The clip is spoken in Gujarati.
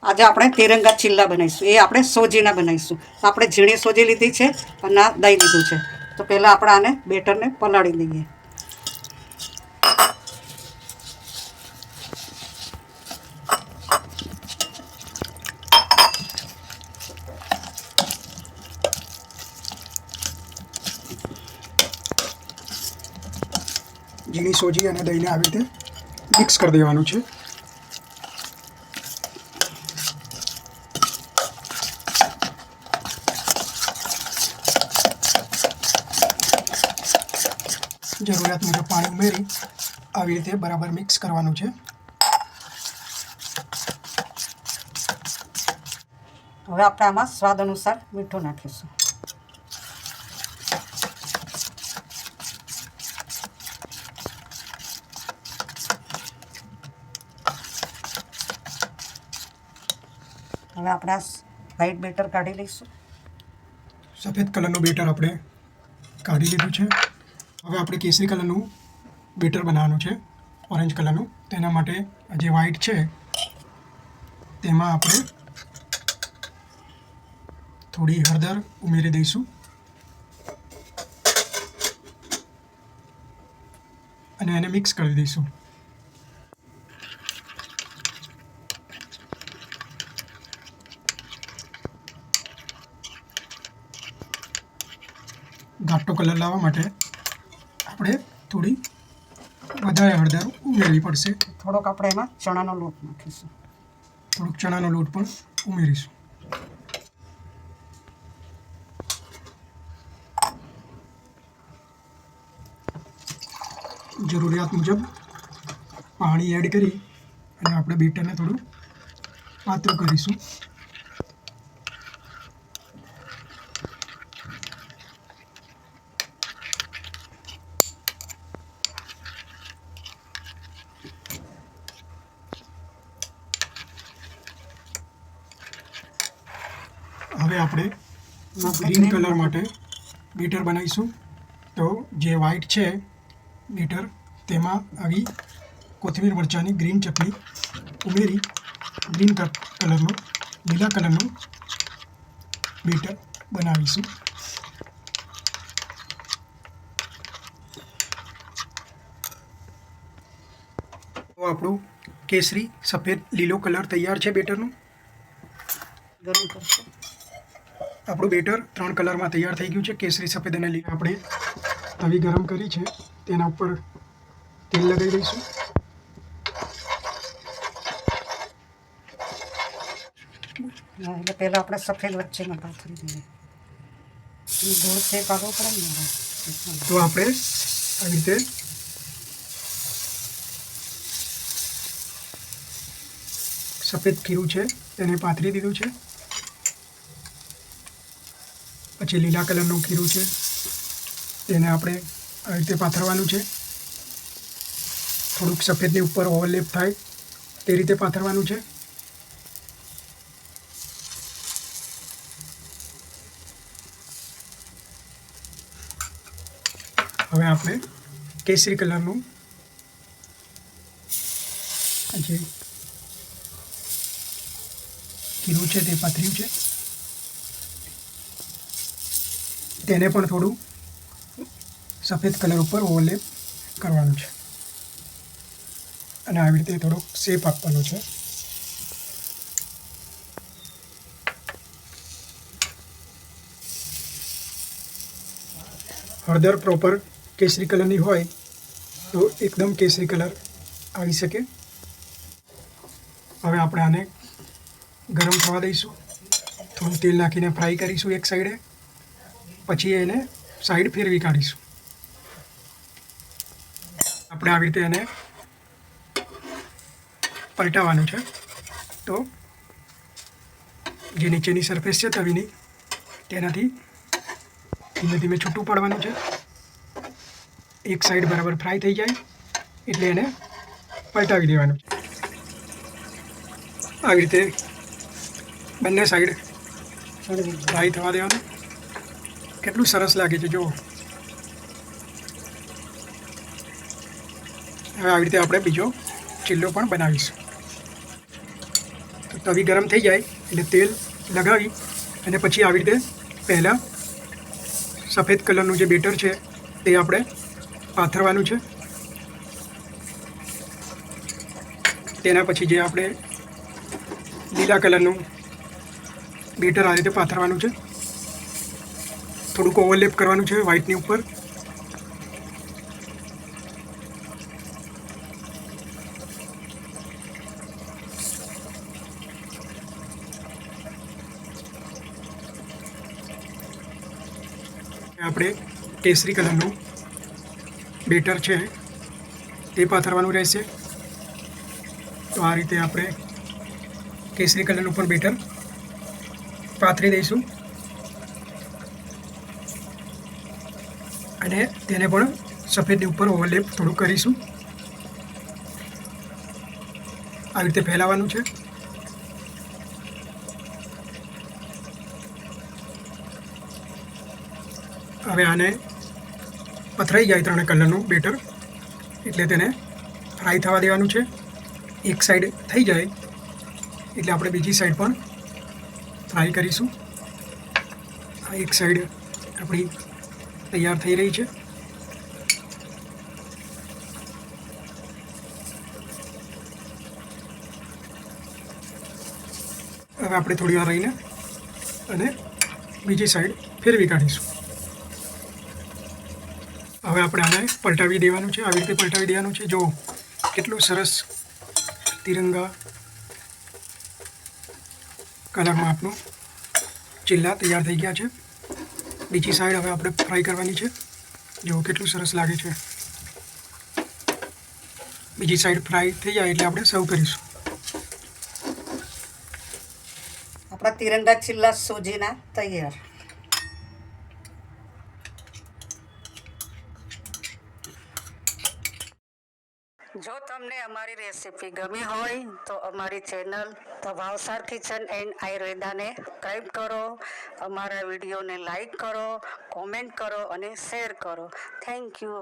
આજે આપણે તિરંગા ચીલા બનાવીશું. એ આપણે સોજીના બનાવીશું. આપણે ઝીણી સોજી લીધી છે અને આ દહીં લીધું છે. તો પહેલાં આપણે આને બેટરને પલાળી દઈએ. ઝીણી સોજી અને દહીંને આવી રીતે મિક્સ કરી દેવાનું છે. જરૂરિયાત મુજબ પાણી ઉમેરી આવી રીતે બરાબર મિક્સ કરવાનું છે. હવે આપણે આમાં સ્વાદ અનુસાર મીઠું નાખીશું. હવે આપણે આ વ્હાઈટ બેટર કાઢી લઈશું. સફેદ કલરનું બેટર આપણે કાઢી લીધું છે. હવે આપણે કેસરી કલરનું બેટર બનાવવાનું છે, ઓરેન્જ કલરનું. તેના માટે જે વ્હાઈટ છે તેમાં આપણે થોડી હળદર ઉમેરી દઈશું અને એને મિક્સ કરી દઈશું. ઘાટો કલર લાવવા માટે આપણે થોડી વધારે હળદર ઉમેરવી પડશે. થોડોક આપણે એમાં ચણાનો લોટ નાખીશું. થોડોક ચણાનો લોટ પણ ઉમેરીશું. જરૂરિયાત મુજબ પાણી એડ કરી અને આપણે બેટરને થોડું પાતળું કરીશું. હવે આપણે ગ્રીન કલર માટે બેટર બનાવીશું. તો જે વ્હાઈટ છે બેટર તેમાં આવી કોથમીર મરચાંની ગ્રીન ચટણી ઉમેરી ગ્રીન કલરનું લીલા કલરનું બેટર બનાવીશું. તો આપણું કેસરી સફેદ લીલો કલર તૈયાર છે બેટરનું. ગરમ કરશું. આપણું બેટર 3 કલરમાં તૈયાર થઈ ગયું છે, કેસરી, સફેદ અને લીલા. આપણે તવી ગરમ કરી છે તેના ઉપર તેલ લગાવી દઈશું. એટલે પહેલાં આપણે સફેદ વચ્ચેમાં પાથરી દઈએ. ગોળ શેપ આવવો પડે ને. તો આપણે આવી રીતે સફેદ ખીરું છે તેને પાથરી દીધું છે. પછી લીલા કલરનું ખીરું છે તેને આપણે આવી રીતે પાથરવાનું છે. થોડુંક સફેદની ઉપર ઓવરલેપ થાય તે રીતે પાથરવાનું છે. હવે આપણે કેસરી કલરનું જે ખીરું છે તે પાથર્યું છે. તેને પણ થોડું સફેદ કલર ઉપર ઓવરલેપ કરવાનું છે અને આવી રીતે થોડો શેપ આપવાનો છે. હળદર પ્રોપર કેસરી કલરની હોય તો એકદમ કેસરી કલર આવી શકે. હવે આપણે આને ગરમ થવા દઈશું. થોડું તેલ નાખીને ફ્રાય કરીશું એક સાઈડે. પછી એને સાઈડ ફેરવી કાઢીશું. આપણે આવી રીતે એને પલટાવવાનું છે. તો જે નીચેની સરફેસ છે તવીની તેનાથી ધીમે ધીમે છૂટું પાડવાનું છે. એક સાઈડ બરાબર ફ્રાય થઈ જાય એટલે એને પલટાવી દેવાનું છે. આવી રીતે બંને સાઈડ ફ્રાય થવા દેવાનું. કેટલું સરસ લાગે છે જુઓ. હવે આવી રીતે આપણે બીજો ચીલ્લો પણ બનાવીશું. તો તવી ગરમ થઈ જાય એટલે તેલ લગાવી અને પછી આવી રીતે પહેલાં સફેદ કલરનું જે બેટર છે તે આપણે પાથરવાનું છે. તેના પછી જે આપણે લીલા કલરનું બેટર આ રીતે પાથરવાનું છે. થોડુંક ઓવરલેપ કરવાનું છે વ્હાઈટની ઉપર. આપણે કેસરી કલરનું બેટર છે તે પાથરવાનું રહેશે. તો આ રીતે આપણે કેસરી કલરનું પણ બેટર પાથરી દઈશું અને તેને પણ સફેદની ઉપર ઓવરલેપ થોડું કરીશું. આવી રીતે ફેલાવવાનું છે. હવે આને પથરાઈ જાય ત્રણે કલરનું બેટર એટલે તેને ફ્રાય થવા દેવાનું છે. એક સાઈડ થઈ જાય એટલે આપણે બીજી સાઈડ પણ ફ્રાય કરીશું. આ એક સાઈડ આપણી તૈયાર થઈ રહી છે. હવે આપણે થોડી વાર રહીને અને બીજી સાઈડ ફેરવી કાઢીશું. હવે આપણે આને પલટાવી દેવાનું છે. આવી રીતે પલટાવી દેવાનું છે. જો કેટલું સરસ તિરંગા કલરમાં આપણું ચિલ્લા તૈયાર થઈ ગયા છે. બીજી સાઈડ હવે આપણે ફ્રાય કરવાની છે. જો કેટલું સરસ લાગે છે. બીજી સાઈડ ફ્રાય થઈ જાય એટલે આપણે સર્વ કરીશું. આપણા તિરંગા ચિલ્લા સોજીના તૈયાર. જો તમને અમારી રેસીપી ગમી હોય તો અમારી channel the Bhavsar kitchen and આયુર્વેદાને સબસ્ક્રાઈબ કરો, અમારા વિડીયોને લાઈક કરો, કોમેન્ટ કરો અને શેર કરો. Thank you.